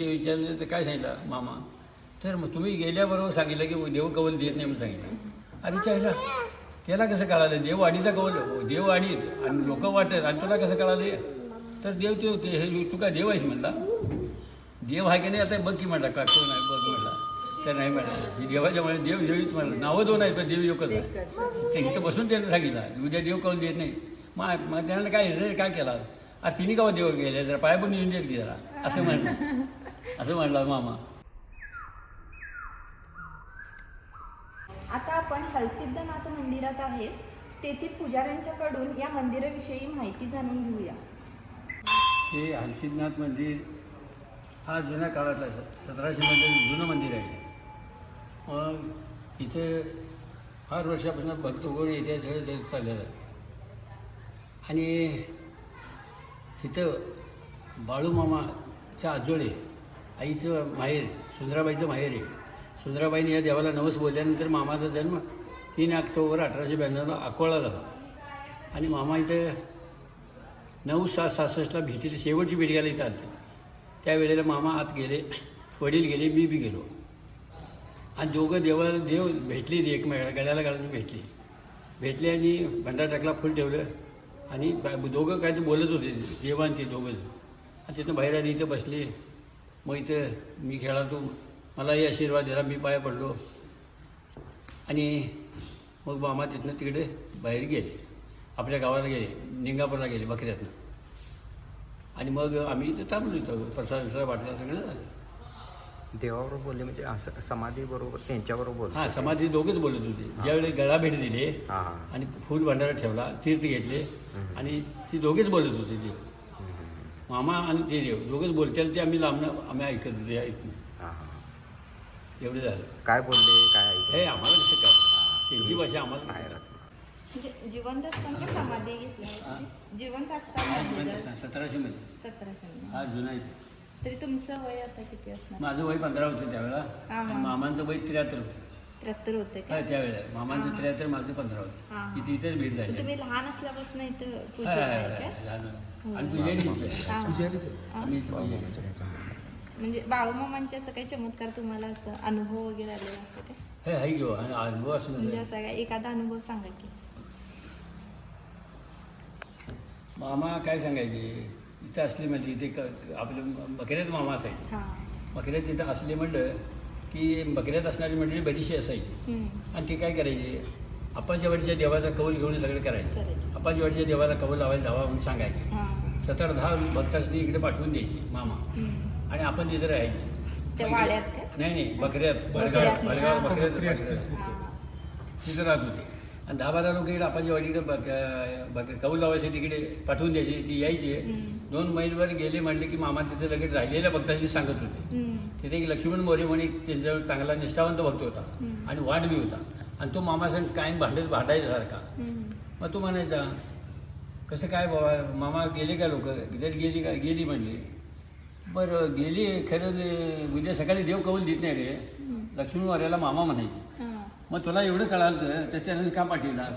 ते विचारलं तर काय सांगितलं मामा, तर मग तुम्ही गेल्याबरोबर सांगितलं की देव कौल देत नाही म्हणून सांगितलं. अरे चायला त्याला कसं कळालं देव वाडीचा कौल, देव वाडीत आणि लोक वाटत आणि तुला कसं कळालं? तर देव तो हे तू काय देव आहेस म्हणला. देव आहे की नाही आता बघ की म्हणला, का कोण आहे बघ म्हणला. तर नाही म्हणला ही देवाच्यामुळे देव देवीच म्हणलं, नावं दोन आहेत पण देव एकच आहे. ते इथं बसून त्यांना सांगितलं उद्या देव कौल देत नाही. मग त्यांना काय केला, अरे तिने का देव गेले जरा पाय पण येऊन देत की जरा असं म्हणलं, असं म्हणला मामा. आता आपण हलसिद्धनाथ मंदिरात आहेत. तेथील पुजाऱ्यांच्याकडून या मंदिराविषयी माहिती जाणून घेऊया. हे हलसिद्धनाथ मंदिर हा जुन्या काळातला 1700मध्ये जुनं मंदिर आहे. मग इथे फार वर्षापासून भक्त उगवणे येते सगळं चाललेलं आहे. आणि इथं बाळूमामाचा आजोळे आईचं माहेर सुंदराबाईचं माहेर आहे. सुंदराबाईने या देवाला नवस बोलल्यानंतर मामाचा जन्म 3 ऑक्टोबर 1892 अकोला झाला. आणि मामा इथं 9/7/66 भेटीला शेवटची भेट घ्यायला इथं आली. त्यावेळेला मामा आत गेले, वडील गेले, मी बी गेलो. आणि दोघं देव भेटले, ते एकमेकाला गळ्याला घालून भेटले आणि भंडारा टाकला, फुल ठेवलं. आणि दोघं काय ते बोलत होते देवान ते दोघं. आणि तिथं बाहेर आली, इथं बसले. मग इथं मी खेळातो, मलाही आशीर्वाद दिला, मी पाया पडलो. आणि मग मामा तिथनं तिकडे बाहेर गेले, आपल्या गावाला गेले, निंगापूरला गेले बकऱ्यातनं. आणि मग आम्ही इथं थांबलो, इथं प्रसाद विसाद वाटला, सगळं झालं. देवाबरोबर बोलले म्हणजे असं समाधीबरोबर त्यांच्याबरोबर बोल. हां, समाधी दोघेच बोलत होते. ज्यावेळी गळा भेट दिले हां आणि फूल भंडारा ठेवला, तीर्थ घेतले आणि ती दोघेच बोलत होते. देव मामा आणि ते देव दोघेच बोलते. ते आम्ही लांबणं आम्ही ऐकत होतो, ऐकून हां हां. एवढं झालं. काय बोलले काय ऐकलं? हे आम्हाला कसं काय, त्यांची भाषा आम्हाला कसं आहे काय? असं. जिवंत असताना समाधी घेतल्या, जिवंत असताना 1700मध्ये 1700. हा जुना इथे. तरी तुमचं वय आता किती असणार? माझं वय 15 होतं त्यावेळेला. हां. आणि मामांचं वय 73 होतं. 73 होते का? काय त्यावेळेला मामांचं 73, माझं 15 होतं. हां. इथे इथेच भेट झाली. तुम्ही लहान असल्यापासून इथं हाय, पूजा हाय, आहे हाय, काय? लहान. आणि पुजारी इथे. हां. आम्ही इथे पुजारी. म्हणजे बाळूमामांचे असं काही चमत्कार तुम्हाला असं अनुभव वगैरे आलेला असं काय? हे घेऊ आणि अनुभव असं म्हणजे नाही. असा काय एखादा अनुभव सांगा की. मामा काय सांगायचे, इथं असले म्हणजे इथे आपले बकऱ्यात मामा असायचे. हां. बकऱ्यात इथं असले म्हणलं की बकऱ्यात असणारी मंडळी बरीचशी असायची. आणि ते काय करायचे, आप्पाच्या वाडीच्या देवाचा कौल घेऊन सगळं करायचे. करायचे. आप्पाच्या वाडीच्या देवाला कौल लावायला जावा म्हणून सांगायचे. हां. 17-10 भक्तांनी इकडे पाठवून द्यायचे मामा. आणि आपण तिथे राहायचे. त्या वाड्यात काय? नाही बकऱ्यात बकऱ्यात. बकऱ्यात हां. तिथं राहत होते. आणि 10-12 लोक इकडे आपाच्या वाडीकडे कौल लावायचे तिकडे पाठवून द्यायचे. ती यायचे. 2 मैलवर गेले म्हणले की मामा तिथे लगेच राहिलेल्या भक्तांनी सांगत होते. तिथे एक लक्ष्मण मोरे म्हणे त्यांच्यावर चांगला निष्ठावंत भक्त होता आणि वाट बी होता. आणि तो मामासंग कायम भांडायचा सारखा. मग तो म्हणायचा कसं काय बाबा मामा गेले का लोक जर गेली म्हणली. बरं गेली खरं उद्या सकाळी देव कौल देत नाही रे. लक्ष्मण मोऱ्याला मामा म्हणायचे. मग तुला एवढं कळालं तर त्यानं का पाठवलास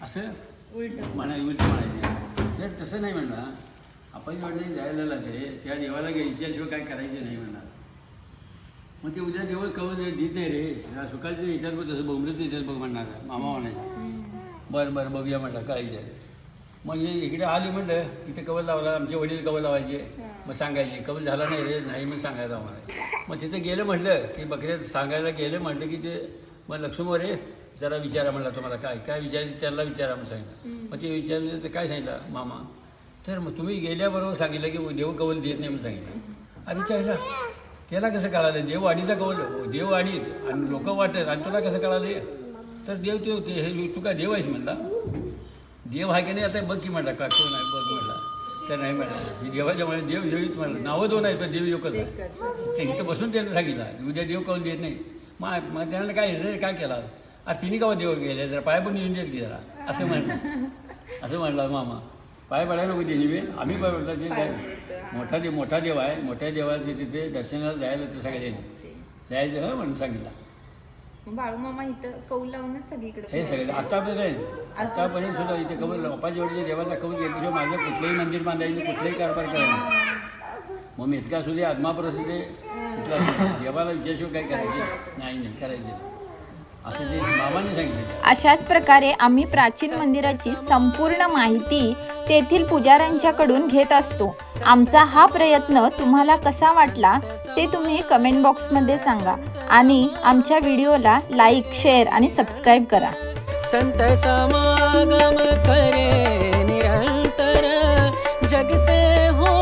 असं उलट म्हणायचे. तर तसं नाही म्हणणार, आपण वाटणे जायला लागते त्या देवाला घ्यायच्याशिवाय काय करायचं नाही म्हणणार. मग ते उद्या देव कवल देत नाही रे, सुकाळचं येतात बघ तसं बोंबलंच येतात बघ म्हणणार मामा म्हणायचं. बरं बघूया म्हटलं करायचं. मग हे इकडे आली म्हटलं इथे कवल लावला, आमचे वडील कवल लावायचे. मग सांगायचे कवल झाला नाही रे, नाही मग सांगायचं आम्हाला. मग तिथं गेलं म्हटलं की बकऱ्यात सांगायला गेलं म्हटलं की ते मग लक्ष्मण रे जरा विचारा म्हणला तुम्हाला काय विचारायचं त्याला विचारा म्हणून सांगितलं. मग ते विचारलं तर काय सांगितलं मामा, तर मग तुम्ही गेल्याबरोबर सांगितलं की देव कौल देत नाही म्हणून सांगितलं. अरे चायला त्याला कसं कळालं देव वाडीचा कौल, देव वाडीत आणि लोक वाटत आणि तुला कसं कळालं? तर देव तो हे तू काय देव आहेस म्हणला. देव आहे की नाही आता बघ की म्हणला, का कोण आहे बघ म्हणला. तर नाही म्हणला ही देवाच्यामुळे देव देवीच म्हणलं, नावं दोन आहेत पण देव एकच आहे. ते इथं बसून त्यांना सांगितलं उद्या देव कौल देत नाही. मग त्यांना काय केला, अरे तिने का देव गेले जरा पाय पण येऊन देत की जरा असं म्हणलं मामा. पाय पडायला नको त्यांनी बी, आम्ही पाय पडला. ते मोठा देव आहे, मोठ्या देवाचे तिथे दर्शनाला जायला ते सगळ्यांनी जायचं म्हणून सांगितलं. बाळूमामा इथं कौल लावूनच सगळीकडे हे सगळे आतापर्यंत सुद्धा इथे अप्पाच्या वाडीच्या देवाचा कौल घेतल्याशिवाय माझं कुठलंही मंदिर बांधायचं कुठलंही कारभार करायचं. मग मेतका असू दे आदमापूर असू दे कुठला असू दे, देवाला विचारशिवाय काही करायचं नाही करायचं नाही असं ते मामाने सांगितलं. अशाच प्रकारे आम्ही प्राचीन मंदिराची संपूर्ण माहिती तेथील पुजाऱ्यांच्याकडून घेत असतो. आमचा हा प्रयत्न तुम्हाला कसा वाटला ते तुम्ही कमेंट बॉक्समध्ये सांगा आणि आमच्या व्हिडिओला लाईक, शेअर आणि सबस्क्राईब करा. संत समागम करे निरंतर, जग से हो